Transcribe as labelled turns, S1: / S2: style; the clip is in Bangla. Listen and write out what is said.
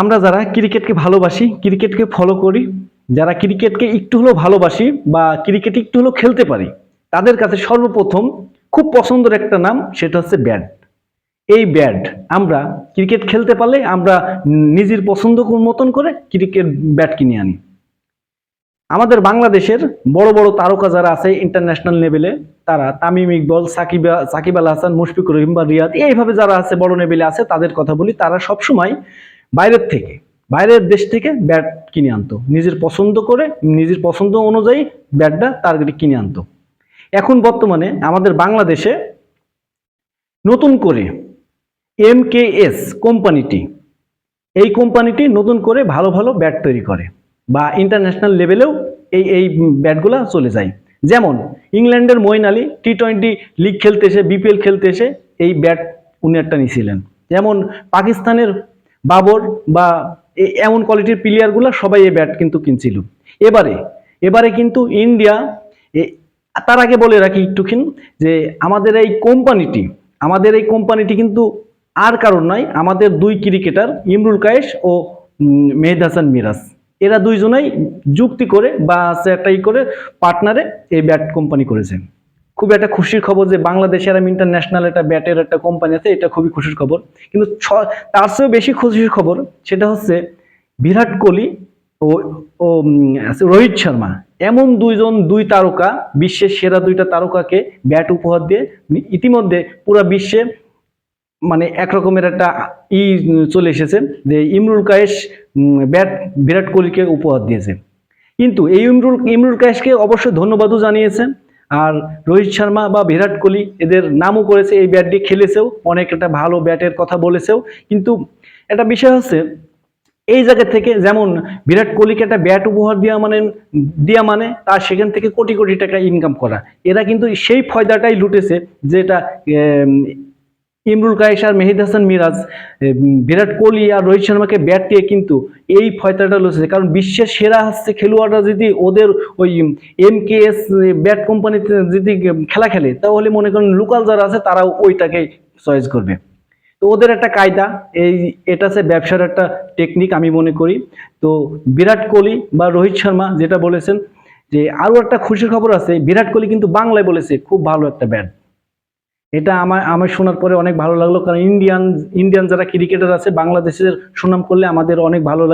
S1: আমরা যারা ক্রিকেটকে ভালোবাসি, ক্রিকেটকে ফলো করি, যারা ক্রিকেটকে একটু হলেও ভালোবাসি বা ক্রিকেট একটু হলেও খেলতে পারি, তাদের কাছে সর্বপ্রথম খুব পছন্দের একটা নাম, সেটা হচ্ছে ব্যাট। এই ব্যাট আমরা ক্রিকেট খেলতে পারলে আমরা নিজের পছন্দ মতন করে ক্রিকেট ব্যাট কিনে আনি। আমাদের বাংলাদেশের বড় বড় তারকা যারা আছে ইন্টারন্যাশনাল লেভেলে, তারা তামিম ইকবল, সাকিব আল হাসান, মুশফিকুর রহিম বা রিয়াদ, এইভাবে যারা আছে বড় লেভেলে আছে, তাদের কথা বলি। তারা সবসময় বাইরের থেকে, বাইরের দেশ থেকে ব্যাট কিনে আনতো, নিজের পছন্দ করে, নিজের পছন্দ অনুযায়ী ব্যাটটা টার্গেটে কিনে আনতো। এখন বর্তমানে আমাদের বাংলাদেশে নতুন করে MKS কোম্পানিটি, এই কোম্পানিটি নতুন করে ভালো ভালো ব্যাট তৈরি করে বা ইন্টারন্যাশনাল লেভেলেও এই ব্যাটগুলা চলে যায়। যেমন ইংল্যান্ডের মঈন আলী T20 লিগ খেলতে এসে, BPL খেলতে এসে এই ব্যাট উনি একটা নিয়েছিলেন। যেমন পাকিস্তানের বাবর বা এমন কোয়ালিটির প্লেয়ারগুলো সবাই এই ব্যাট কিন্তু কিনছিল। এবারে কিন্তু ইন্ডিয়া, তার আগে বলে রাখি একটুখান যে আমাদের এই কোম্পানিটি কিন্তু আর কারণ নয়, আমাদের দুই ক্রিকেটার ইমরুল কায়েস ও মেহেদী হাসান মিরাজ, এরা দুইজনেই যুক্তি করে বা একটা করে পার্টনারে এই ব্যাট কোম্পানি করেছে। খুব একটা খুশির খবর যে বাংলাদেশে এরকম ইন্টারন্যাশনাল একটা ব্যাটের একটা কোম্পানি আছে, এটা খুবই খুশির খবর। কিন্তু তার চেয়েও বেশি খুশির খবর সেটা হচ্ছে বিরাট কোহলি ও ও রোহিত শর্মা, এমন দুই তারকা, বিশ্বের সেরা দুইটা তারকাকে ব্যাট উপহার দিয়ে ইতিমধ্যে পুরো বিশ্বে মানে একরকমের একটা চলে এসেছে যে ইমরুল কায়েস ব্যাট বিরাট কোহলিকে উপহার দিয়েছে। কিন্তু এই ইমরুল কায়েসকে অবশ্যই ধন্যবাদও জানিয়েছেন, আর রোহিত শর্মা বা বিরাট কোহলি এদের নামও করেছে, এই ব্যাট দিয়ে খেলেছেও, অনেক একটা ভালো ব্যাটের কথা বলেছেও। কিন্তু একটা বিষয় হচ্ছে এই জায়গা থেকে, যেমন বিরাট কোহলিকে একটা ব্যাট উপহার দেওয়া মানে তার সেখান থেকে কোটি কোটি টাকা ইনকাম করা। এরা কিন্তু সেই ফয়দাটাই লুটেছে, যেটা ইমরুল কায়েস আর মেহেদী হাসান মিরাজ বিরাট কোহলি আর রোহিত শর্মাকে ব্যাট দিয়ে কিন্তু এই ফয়দাটা লুটেছে। কারণ বিশ্বের সেরা হচ্ছে খেলোয়াড়রা যদি ওদের ওই MKS ব্যাট কোম্পানিতে যদি খেলা খেলে, তাহলে মনে করেন লোকাল যারা আছে তারাও ওইটাকে চয়েস করবে। তো ওদের একটা কায়দা, এটা হচ্ছে ব্যবসার একটা টেকনিক আমি মনে করি। তো বিরাট কোহলি বা রোহিত শর্মা যেটা বলেছেন, যে আরো একটা খুশির খবর আছে, বিরাট কোহলি কিন্তু বাংলায় বলেছে খুব ভালো একটা ব্যাট। এটা আমার শোনার পরে অনেক ভালো লাগলো, কারণ ইন্ডিয়ান যারা ক্রিকেটার আছে বাংলাদেশের সুনাম করলে আমাদের অনেক ভালো লাগে।